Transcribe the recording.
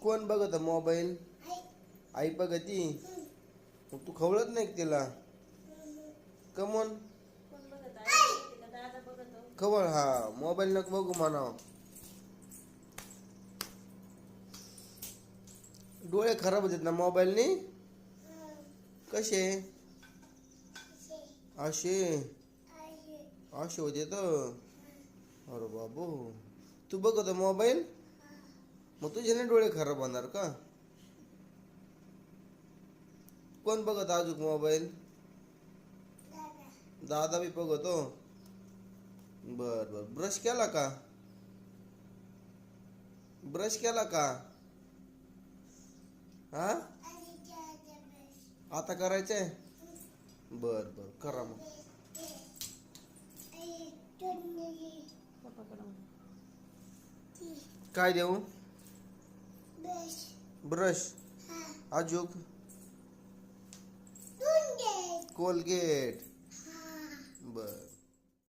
कोण बघत मोबाईल? आई बघती. मग तू खवळत नाही का तिला? कमोन खवळ. हा, मोबाईल नको बघू म्हणाव. डोळे खराब होतात ना मोबाईलनी. कसे? असे असे होते तर. अरे बाबू, तू बघतो मोबाईल, मग तुझे ना डोळे खराब होणार का? कोण बघत अजून मोबाईल? दादा बी बघतो. बर बर. ब्रश केला का? ब्रश केला का? हा, आता करायचंय. बर बर, करा मग. काय देऊ? ब्रश. अजूक कोलगेट. बर.